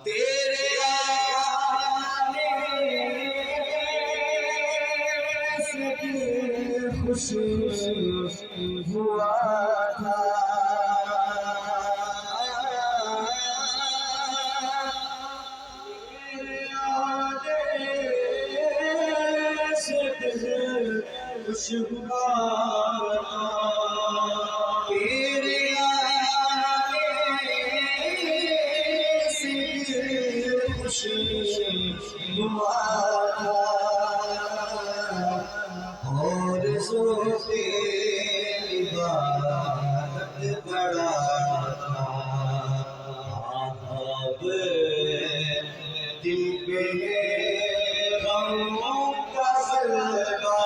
تیرے آنے سے خوش ہوا تھا خوش ہوا تیرے آنے سے خوش ہوا تھا اور سوتے عبادت بڑا تھا اب دل پہ غموں کا غلبہ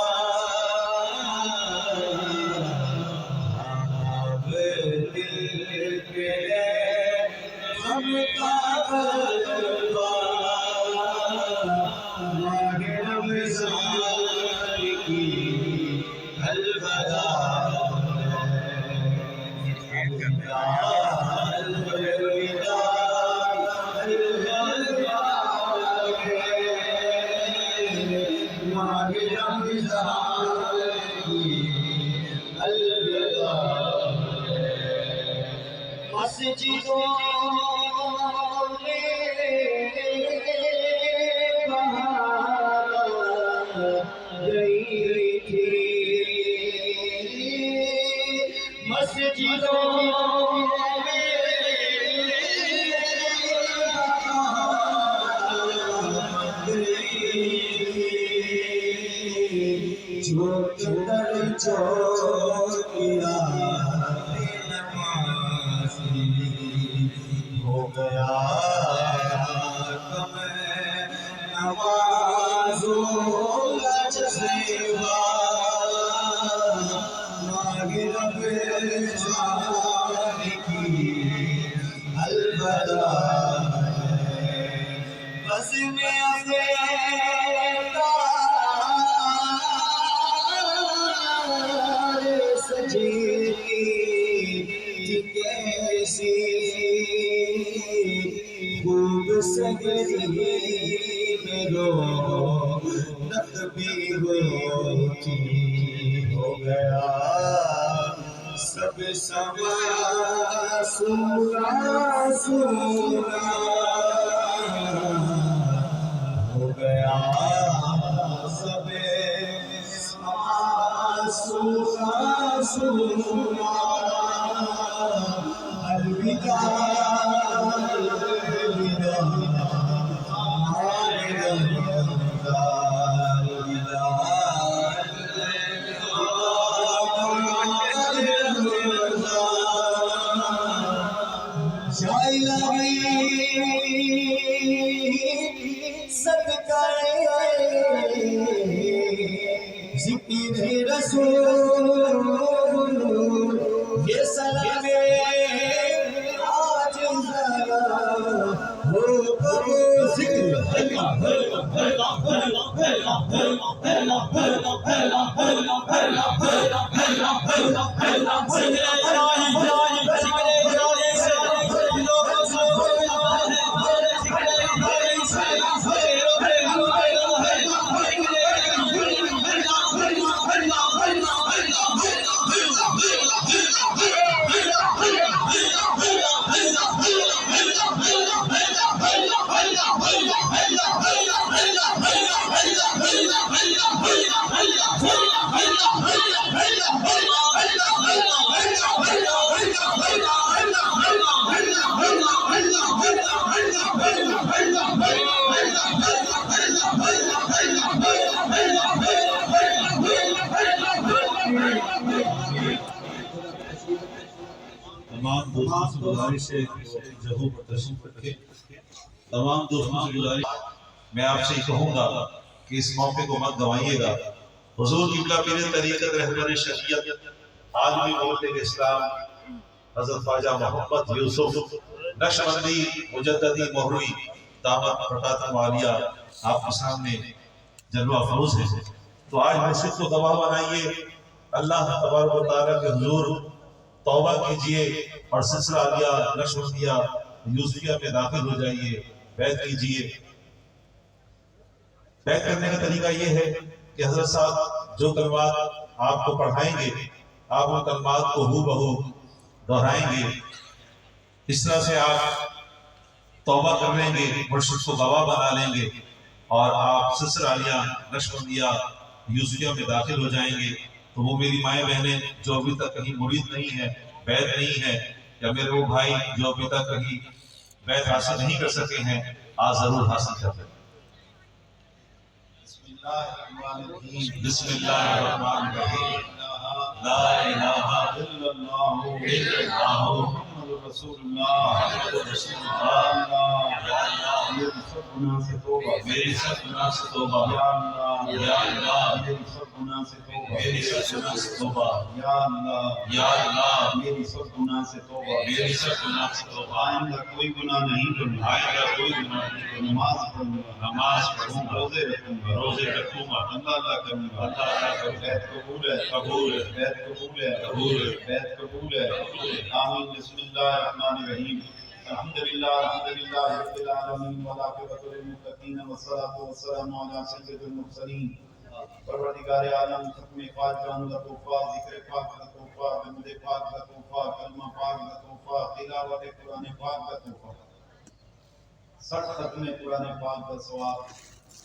مسجدوں میں بہار گئی تھی مسجدوں میں بہار گئی تھی چوک در چوکیا ہو گیا کم نوازوں کا جذبہ مانگ رب جان کی الوداع بس میں سجی کیسی خوب سگری میں رونق بھی ہوتی ہو گیا سب سما سونا سونا ہو گیا سب سما سونا سونا صدقہ ذکر رسول یہ سلام آج ہو کرو ذکر تمام دوستوں سے گزارش ہے جگہوں پر تشریف رکھیں. تمام دوستوں سے گزارش میں آپ سے کہوں گا کہ اس موقع کو مت گوائیے گا. حضور قبلہ پیر طریقت رہبر شریعت عالمی ملک اسلام حضرت خواجہ محمد یوسف نقشبندی مجددی مہروی دامت برکاتہ عالیہ آپ کے سامنے جلوہ افروز ہے. تو آج مسجد کو گواہ بنائیے اللہ تبارک و تعالیٰ کے حضور توبہ کیجئے اور سلسلہ عالیہ نقشبندیہ یوسفیہ میں داخل ہو جائیے، بیعت کیجئے۔ بیعت کرنے کا طریقہ یہ ہے کہ حضرت صاحب جو کلمات آپ کو پڑھائیں گے آپ ان کلمات کو ہو بہو دہرائیں گے، اس طرح سے آپ توبہ کر لیں گے، مرشد کو گواہ بنا لیں گے اور آپ سلسلہ عالیہ نقشبندیہ یوسفیہ میں داخل ہو جائیں گے۔ تو وہ میری مائیں بہنیں جو ابھی تک کہیں مرید نہیں ہے، بیعت نہیں ہے، یا میرے وہ بھائی جو ابھی تک کہیں بیعت حاصل نہیں کر سکے ہیں، آج ضرور حاصل کر لیں۔ بسم اللہ الرحمن الرحیم، لا الہ الا اللہ محمد رسول اللہ، میری سب گناہ سے توبہ، میری سب گناہ سے توبہ، یا اللہ یا اللہ میری سب گناہ سے توبہ، میری سب گناہ سے توبہ، یا اللہ یا اللہ میری سب گناہ سے توبہ، میری سب گناہ سے توبہ، آئندہ کوئی گناہ نہیں کروں گا، آئندہ کوئی گناہ نہیں کروں گا، نماز پڑھوں گا، نماز پڑھوں گا، روزے رکھوں گا، روزے رکھوں گا، اللہ کروں گا، اللہ کروں گا، بیعت قبول ہے، قبول ہے، بیعت قبول ہے، قبول ہے، بیعت قبول ہے، آمین۔ بسم اللہ الرحمن الرحیم، الحمدللہ رب العالمین والعاقبۃ للمتقین والصلاۃ والسلام علی سید المرسلین۔ پروردگار عالم ختم پاک جان کا تحفہ، ذکر پاک کا تحفہ، درود پاک کا تحفہ، کلمہ پاک کا تحفہ، تلاوت قرآن پاک کا تحفہ، 60 ختم قرآن پاک کا ثواب،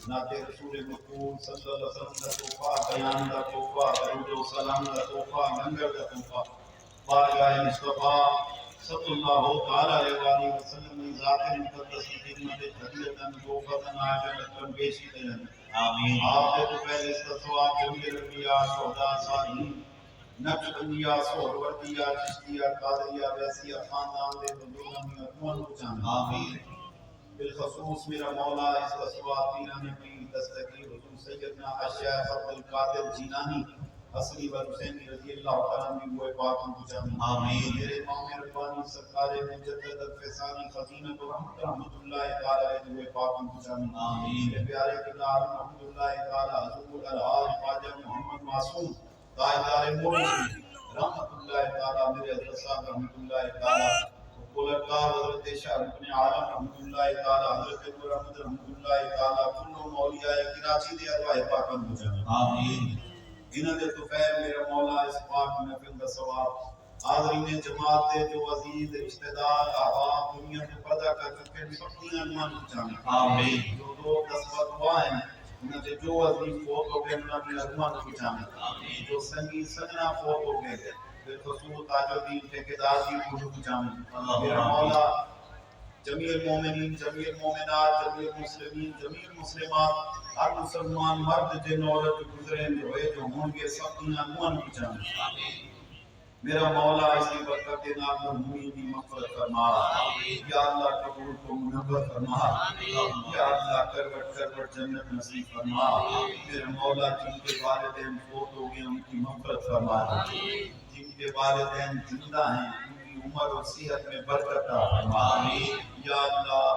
نعت رسول مقبول صلی اللہ علیہ وسلم کا تحفہ، بیان کا تحفہ، درود و سلام کا تحفہ، لنگر کا تحفہ، بارگاہ مصطفیٰ صلی اللہ تعالی علیہ وسلم کی ذات مقدس کی خدمت ہدیتاً توفیقاً عاجلتاً پیش کی جائے۔ آمین۔ آپ نے تو پہلے اس کا ثواب جمیع انبیاء، شہداء، صالحین، نقشبندیہ، سہروردیہ، چشتیہ، قادریہ، ویسیہ خاندان دے بزرگوں میں اکمل کو جانا۔ آمین۔ بالخصوص میرا مولا اس کا ثواب پیران پیر دستگیر حضور سیدنا الشیخ عبد القادر جیلانی اصلی و حسینی رضی اللہ تعالیٰ عنہ ہوئے پاک کو جانا۔ آمین۔ میرے امام ربانی سرکار مجدد الفسانی خزینۃ الرحمت رحمۃ اللہ تعالیٰ علیہ ہوئے پاک کو جانا۔ آمین۔ میرے پیارے کردار رحمت اللہ تعالیٰ حضور الحاج خواجہ محمد معصوم تاجدار ملک رحمت اللہ تعالیٰ، میرے حضرت صاحب رحمت اللہ تعالیٰ، بلکار حضرت شاہ رکن عالم رحمت اللہ تعالیٰ، حضرت ابو رحمت رحمت اللہ تعالیٰ، کلو مولیاء کراچی دے ارواح پاکاں کو جانا۔ آمین۔ انہاں دے تو خیر میرا مولا اس پاک محفل دا ثواب حاضرین جماعت دے جو عزیز رشتہ دار احباب دنیا میں پردہ کر چکے سب دیاں ایمان کو جانا۔ آمین۔ جو دو دسوہ دعا ہیں انہاں دے جو عزیز فوت ہو گئے انہاں نے ایمان کو جانا۔ جو سنگی سگنا فوت ہو گئے بالخصوص تاج الدین ٹھیکیدار جی کو جانا۔ میرا مولا جمیع المومنین، جمیع المومنات، جمیع المسلمین، جمیع المسلمات، ہر مسلمان مرد جن عورت گزرے ہوئے جو ہوں گے سب دنیا مومن کی جانا۔ میرا مولا اس کی برکت کے نام مرحومین کی مغفرت فرما۔ یا اللہ قبول کو منور فرما۔ یا اللہ کروٹ کروٹ جنت نصیب فرما۔ میرا مولا جن کے والدین فوت ہو گئے ان کی مغفرت فرما۔ جن کے والدین زندہ ہیں ان کی عمر اور صحت میں برکت عطا فرما۔ یا اللہ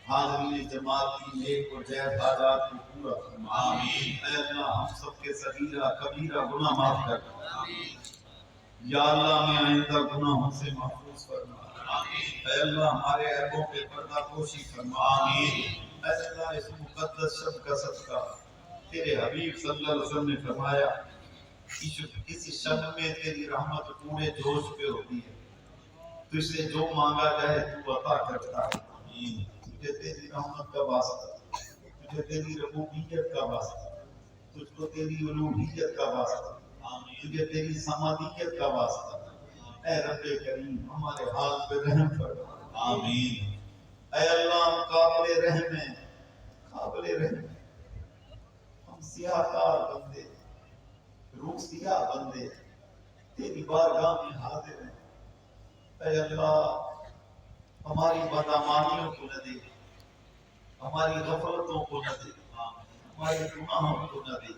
حاضرین جماعت کی نیک اور جائز حاجات کو پورا فرما۔ اے اللہ ہم سب کے صغیرہ کبیرہ گناہ معاف کر۔ یا اللہ ہمیں آئندہ گناہوں سے محفوظ فرما۔ اے اللہ ہمارے عیبوں پہ پردہ پوشی فرما۔ اے اللہ اس مقدس شب کا صدقہ تیرے حبیب صلی اللہ علیہ وسلم نے فرمایا اس شب میں تیری رحمت پورے جوش پہ ہوتی ہے، تجھ سے جو مانگا جائے تو عطا کرتا ہے۔ تجھے تیری رحمت کا واسطہ، تجھے تیری ربوبیت کا واسطہ، تجھ کو تیری الوہیت کا واسطہ، تجھے تیری سمادیت کا واسطہ۔ اے رب کریم ہمارے حال پہ رحم فرما۔ آمین۔ اے اللہ ہم قابل رحم ہیں، قابل رحم ہیں، ہم سیاہ کار بندے، روح سیاہ بندے تیری بارگاہ میں حاضر ہیں۔ اے اللہ ہماری بدامانیوں کو نہ دے، ہماری غفلتوں کو نہ دے، ہمارے گناہوں کو نہ دے،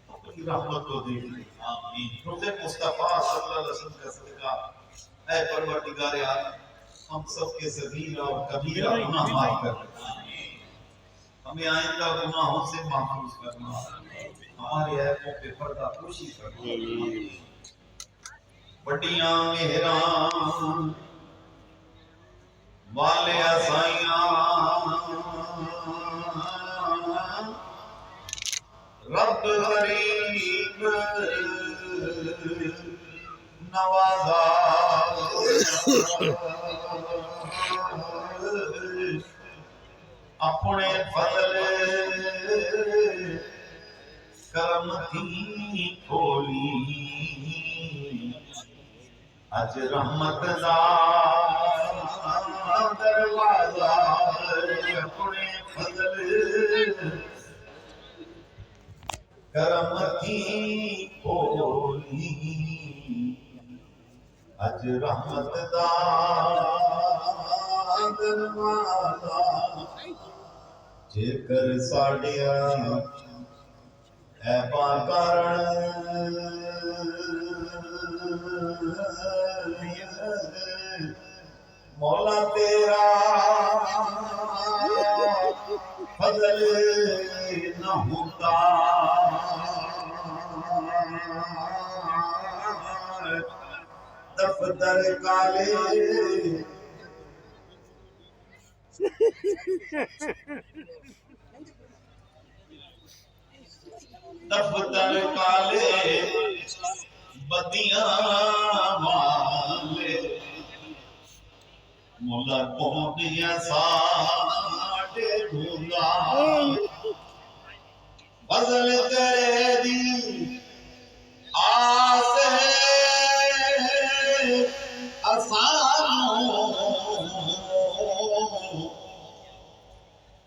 اپنی رحمت کو دے دے۔ روح مصطفیٰ صلی اللہ علیہ وسلم کا صدقہ اے پروردگار عالم ہم سب کے صغیرہ اور کبیرہ گناہ معاف کر، ہمیں آئندہ گناہوں سے محفوظ کرنا۔ ہمارے ایپوں پہ پردہ پوشی کرنا بڑیاں مہران والے اسائیاں رب غریب نوازا اپنے فضل کرم تھی کھولی اج رحمت دا دروازہ اپنے فضل کرم تھی کھولی اج رحمت دا دروازہ جے کر ساڑیا ایبا کارن مولا تیرا فضل نہ ہوتا دفتر کالے دفتر کالے بدیاں والے مولا پونیاں ساڑے ڈھونگا فضل تیرے دی آس ہے آسانوں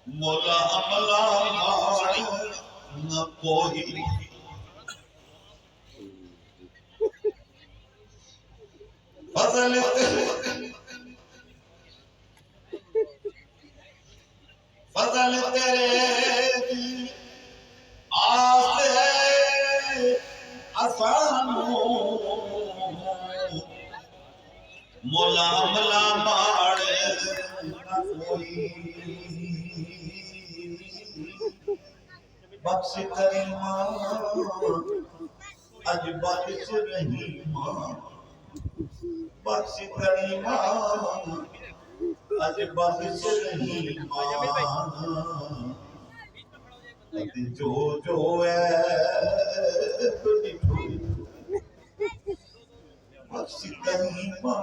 مولا عملہ ماڑی نہ کوئی فضل تیرے آس ہے آسانوں مولا عملہ ماڑی نہ کوئی بخش کریمہ اج بخش رحیمہ بخش کریمہ اج بخش رحیمہ جو جو ہے بخش کریمہ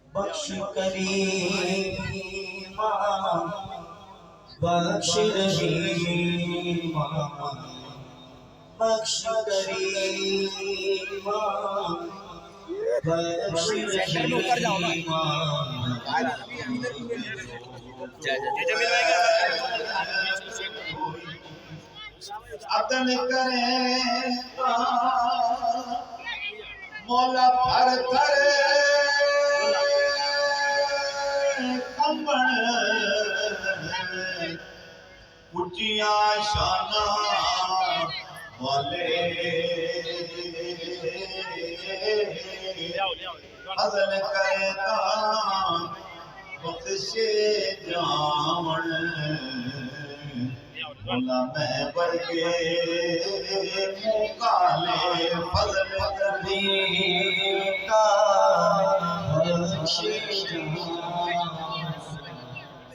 بخش کریمہ بخش رحیمہ بخش کریمہ بخش رحیمہ عدل کریں مولا بھر کر کمبن اچیاں شانہ والے عدل کریں تاں بخشے جاون مولا میں برگے مکالے فضل کریں کا بخشے جاون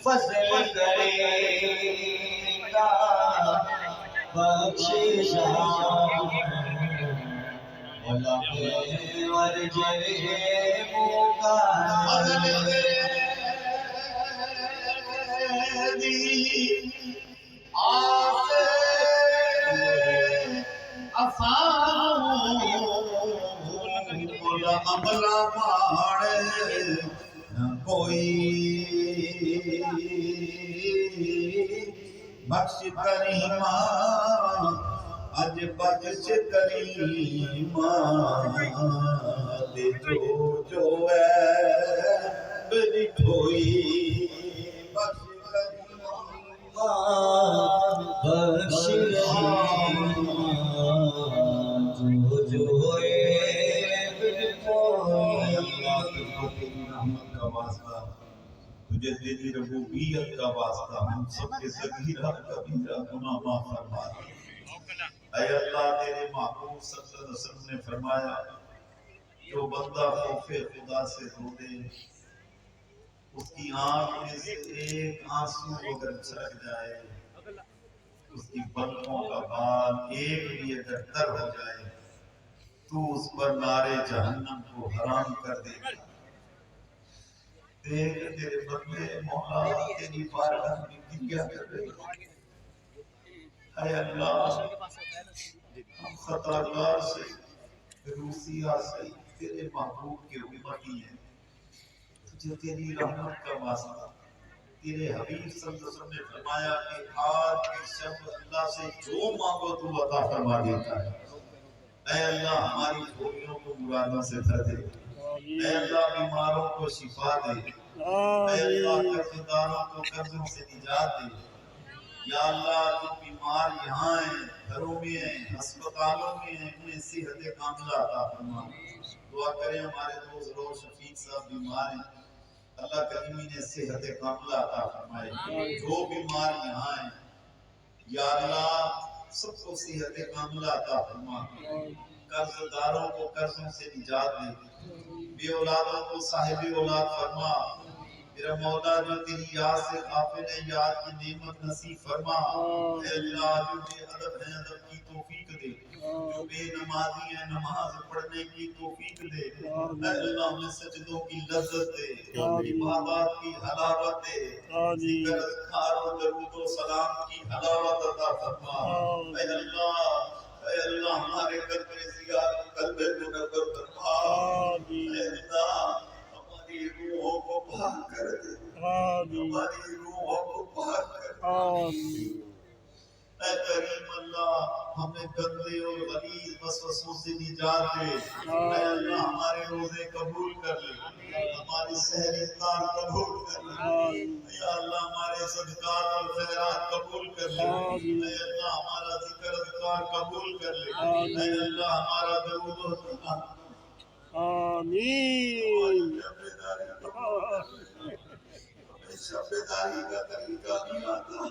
فضل کریں کا بخشے جاون مولا میں برگے مکالے آس آسانوں مولا عملہ ماڑے نہ کوئی بخش کریمہ اج بخش کریمہ دے جو جو ہے میری ٹھوئی بخش کریمہ بخش رحیمہ جو جو ہے میری ٹھوئی اللہ رحمت کا واسطہ تجھے تیری ربوبیت کا واسطہ ہم سب کے صغیرہ کبیرہ گناہ معاف فرما دے۔ اے اللہ تیرے محبوب صلی اللہ علیہ وسلم نے فرمایا جو بندہ خوف خدا سے رو دے اس کی آنکھ میں سے ایک آنسو اگر چھلک جائے، اس کی پلکوں کا بال ایک بھی اگر تر ہو جائے تو اس پر نارے جہنم کو حرام کر دے گا۔ دیکھ تیرے بندے مولا تیری بارگاہ میں گریا کر رہے ہیں۔ اے اللہ ہم خطاکار سے روسیہ سے تیرے محبوب کے امتی ہیں، تجھے تیری رحمت کا واسطہ تیرے حبیب صلی اللہ علیہ وسلم نے فرمایا کہ آج کی شب اللہ سے جو مانگو تو عطا فرما دیتا ہے۔ اے اللہ ہماری جھولیوں کو مرادوں سے بھر دے، اے اللہ بیماروں کو شفا دے، اے اللہ قرض داروں کو قرضوں سے نجات دے۔ یا اللہ جو بیمار یہاں ہیں، گھروں میں ہیں، ہسپتالوں میں ہیں، انہیں صحت کاملہ عطا فرما۔ دعا کریں ہمارے دوست رو شفیق صاحب بیمار ہیں، اللہ کریم انہیں صحت کاملہ عطا فرمائے۔ جو بیمار یہاں ہیں یا اللہ سب کو صحت کاملہ عطا فرما، قرض داروں کو قرضوں سے نجات دے، بے اولادوں کو صاحب اولاد فرما۔ میرا مولا جو تیری یاد سے غافل ہے یاد کی نعمت نصیب فرما۔ اے اللہ جو بے ادب ہیں ادب کی توفیق دے، جو بے نمازی ہیں نماز پڑھنے کی توفیق دے۔ اے اللہ ہمیں سجدوں کی لذت دے، عبادات کی حلاوت دے، ذکر اذکار و درود و سلام کی حلاوت عطا فرما۔ اے اللہ ہمارے قلب زیاد قلب منور فرما۔ اے اللہ ہماری روحوں کو پاک کر دے، ہماری روحوں کو پاک کر دے۔ اے کریم اللہ ہمیں گندے اور غلیظ وسوسوں سے نجات دے۔ اے اللہ ہمارے روزے قبول کر لے، ہماری سحر افطار قبول کر لے، یا اللہ ہمارے صدقات اور خیرات قبول کر لے، اے اللہ ہمارا ذکر اذکار قبول کر لے، اے اللہ ہمارا درود و سلام آمین۔ شب داری کا طریقہ نہیں آتا،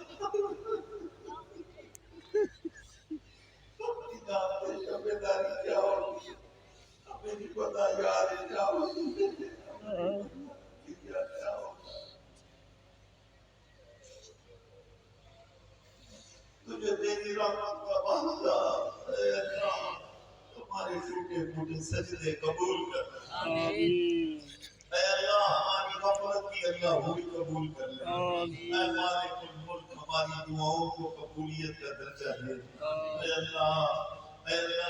شب داری کیا ہوگی ہمیں نہیں پتا یار، کیا ہوگی کیا ہوگا۔ تجھے تیری رحمت کا واسطہ اے اللہ ہمارے ٹوٹے پھوٹے سجدے قبول کر۔ آمین۔ اے اللہ ہماری غفلت کی اللہ ہوئی قبول کر لے۔ اے مالک الملک ہماری دعاؤں کو قبولیت کا درجہ دے۔ اے اللہ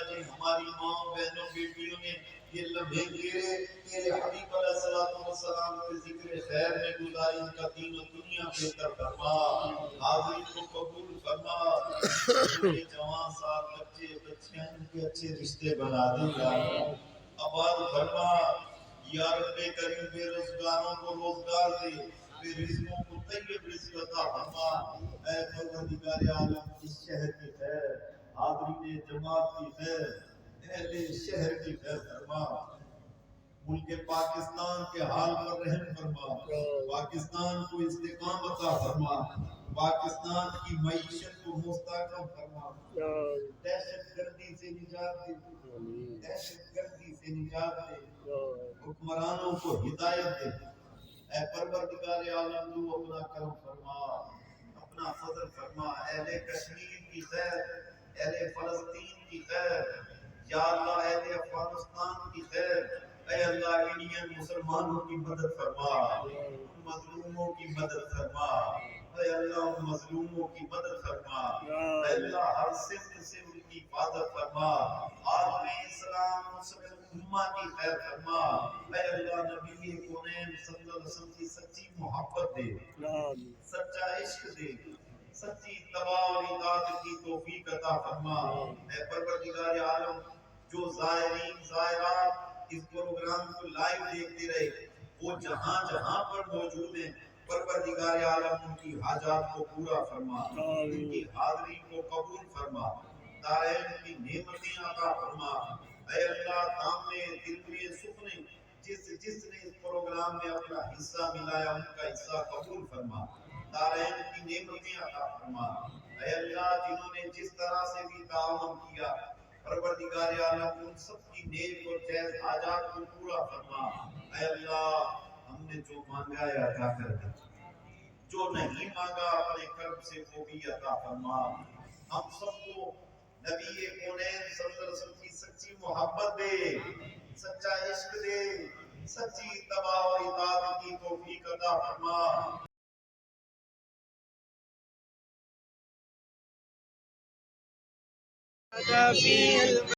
جی ہماری ماں بہنوں بیٹیوں نے یہ لمحے تیرے حبیب علیہ السلام کے ذکر خیر میں گزاری، ان کا دین و دنیا بہتر فرما، حاضری کو قبول فرما، جوان سال بچے بچیاں ان کے اچھے رشتے بنا دے یا اللہ، آباد فرما یا رب کریم، بے روزگاروں کو روزگار دے، بے رزقوں کو طیب رزق عطا فرما۔ اے پروردگار عالم اس شہر کی خیر، حاضرین جماعت کی خیر، اہل شہر کی خیر فرما۔ ملک پاکستان کے حال پر رحم فرما، پاکستان کو استقامت عطا فرما، پاکستان کی معیشت کو مستحکم فرما، دہشت گردی سے نجات دے، دہشت گردی سے نجات دے، حکمرانوں کو ہدایت دے۔ اے پروردگار عالم تو اپنا کرم فرما، اپنا فضل فرما، اہل کشمیر کی خیر، اہل فلسطین کی خیر، یا اللہ اہل افغانستان کی خیر، اے اللہ انڈین مسلمانوں کی مدد فرما، ان مظلوموں کی مدد فرما، اے اللہ ان مظلوموں کی مدد فرما، اے اللہ ہر صفت سے ان کی حفاظت فرما، عالم اسلام مسلم امہ کی خیر فرما، اے اللہ نبی کونین صلی اللہ علیہ وسلم کی سچی محبت دے، سچا عشق دے، سچی اتباع اور اطاعت کی توفیق عطا فرما۔ اے پروردگار عالم جو زائرین زائرات اس پروگرام کو لائیو دیکھتے رہے وہ جہاں جہاں پر موجود ہیں، پروردگار عالم ان کی حاجات کو پورا فرما، ان کی حاضری کو قبول فرما، دارین کی نعمتیں عطا فرما۔ اے اللہ دامنے دل میں سکنے جس نے اس پروگرام میں اپنا حصہ ملایا ان کا حصہ قبول فرما، دارین کی نعمتیں عطا فرما۔ اے اللہ جنہوں نے جس طرح سے بھی تعاون کیا، پروردگار عالم ان سب کی نیک اور جائز حاجات کو پورا فرما۔ اے اللہ ہم نے جو مانگا ہے عطا کر دے، جو نہیں مانگا اپنے کرم سے وہ بھی عطا فرما۔ ہم سب کو نبی کونین صلی اللہ علیہ وسلم کی سچی محبت دے، سچا عشق دے، سچی اتباع اور اطاعت کی توفیق عطا فرما۔